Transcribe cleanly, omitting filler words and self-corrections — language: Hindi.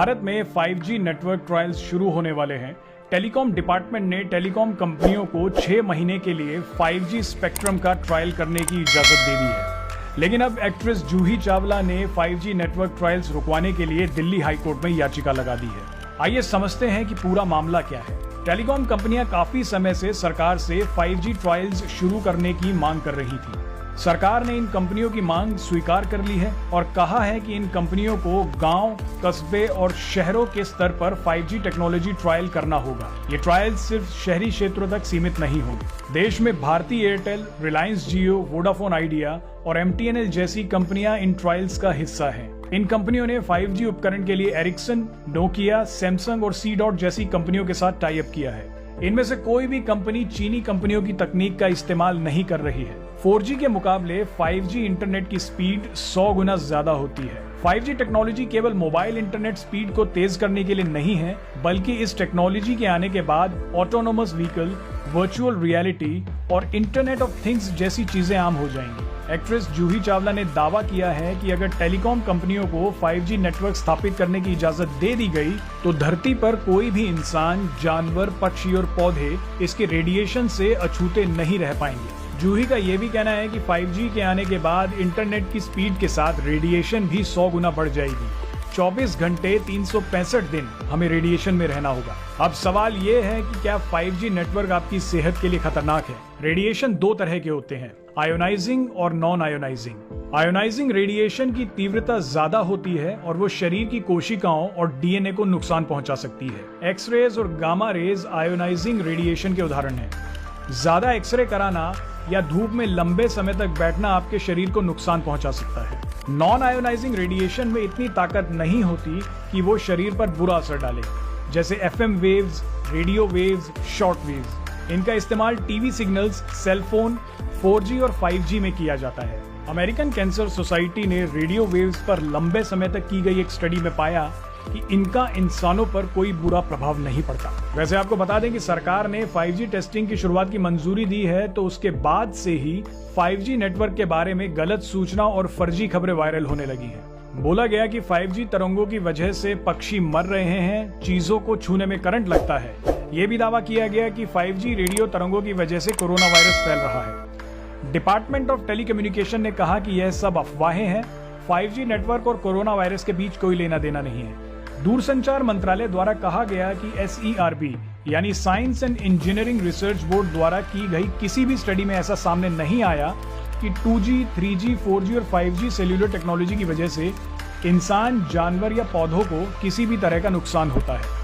भारत में 5G नेटवर्क ट्रायल्स शुरू होने वाले हैं। टेलीकॉम डिपार्टमेंट ने टेलीकॉम कंपनियों को 6 महीने के लिए 5G स्पेक्ट्रम का ट्रायल करने की इजाजत दे दी है। लेकिन अब एक्ट्रेस जूही चावला ने 5G नेटवर्क ट्रायल्स रुकवाने के लिए दिल्ली हाई कोर्ट में याचिका लगा दी है। आइए समझते हैं कि पूरा मामला क्या है। टेलीकॉम कंपनियां काफी समय से सरकार से 5G ट्रायल्स शुरू करने की मांग कर रही थी। सरकार ने इन कंपनियों की मांग स्वीकार कर ली है और कहा है कि इन कंपनियों को गांव, कस्बे और शहरों के स्तर पर 5G टेक्नोलॉजी ट्रायल करना होगा। ये ट्रायल सिर्फ शहरी क्षेत्रों तक सीमित नहीं होंगे। देश में भारती एयरटेल, रिलायंस जियो, वोडाफोन आइडिया और MTNL जैसी कंपनियां इन ट्रायल्स का हिस्सा हैं। इन कंपनियों ने 5G उपकरण के लिए एरिक्सन, नोकिया, सैमसंग और C-Dot जैसी कंपनियों के साथ टाई अप किया है। इनमें से कोई भी कंपनी चीनी कंपनियों की तकनीक का इस्तेमाल नहीं कर रही है। 4G के मुकाबले 5G इंटरनेट की स्पीड 100 गुना ज्यादा होती है। 5G टेक्नोलॉजी केवल मोबाइल इंटरनेट स्पीड को तेज करने के लिए नहीं है, बल्कि इस टेक्नोलॉजी के आने के बाद ऑटोनोमस व्हीकल, वर्चुअल रियलिटी और इंटरनेट ऑफ थिंग्स जैसी चीजें आम हो जाएंगी। एक्ट्रेस जूही चावला ने दावा किया है कि अगर टेलीकॉम कंपनियों को 5G नेटवर्क स्थापित करने की इजाजत दे दी गई तो धरती पर कोई भी इंसान, जानवर, पक्षी और पौधे इसके रेडिएशन से अछूते नहीं रह पाएंगे। जूही का यह भी कहना है कि 5G के आने के बाद इंटरनेट की स्पीड के साथ रेडिएशन भी 100 गुना बढ़ जाएगी। 24 घंटे 365 दिन हमें रेडिएशन में रहना होगा। अब सवाल ये है कि क्या 5G नेटवर्क आपकी सेहत के लिए खतरनाक है? रेडिएशन 2 तरह के होते हैं, आयोनाइजिंग और नॉन आयोनाइजिंग। आयोनाइजिंग रेडिएशन की तीव्रता ज्यादा होती है और वो शरीर की कोशिकाओं और DNA को नुकसान पहुंचा सकती है। एक्सरेज और गामा रेज आयोनाइजिंग रेडिएशन के उदाहरण हैं। ज्यादा एक्सरे कराना या धूप में लंबे समय तक बैठना आपके शरीर को नुकसान पहुंचा सकता है। नॉन आयोनाइजिंग रेडिएशन में इतनी ताकत नहीं होती कि वो शरीर पर बुरा असर डाले, जैसे FM waves, radio waves, short waves. इनका इस्तेमाल टीवी सिग्नल्स, सेलफोन, 4G और 5G में किया जाता है। अमेरिकन कैंसर सोसाइटी ने रेडियो वेव्स पर लंबे समय तक की गई एक स्टडी में पाया कि इनका इंसानों पर कोई बुरा प्रभाव नहीं पड़ता। वैसे आपको बता दें कि सरकार ने 5G टेस्टिंग की शुरुआत की मंजूरी दी है, तो उसके बाद से ही 5G नेटवर्क के बारे में गलत सूचना और फर्जी खबरें वायरल होने लगी हैं। बोला गया कि 5G तरंगों की वजह से पक्षी मर रहे हैं, चीजों को छूने में करंट लगता है। ये भी दावा किया गया कि 5G रेडियो तरंगों की वजह से कोरोना वायरस फैल रहा है। डिपार्टमेंट ऑफ टेलीकम्युनिकेशन ने कहा कि यह सब अफवाहें हैं। 5G नेटवर्क और कोरोना वायरस के बीच कोई लेना देना नहीं है। दूरसंचार मंत्रालय द्वारा कहा गया कि SERB यानी science and engineering research board द्वारा की गई किसी भी स्टडी में ऐसा सामने नहीं आया कि 2G, 3G, 4G और 5G सेल्यूलर टेक्नोलॉजी की वजह से इंसान, जानवर या पौधों को किसी भी तरह का नुकसान होता है।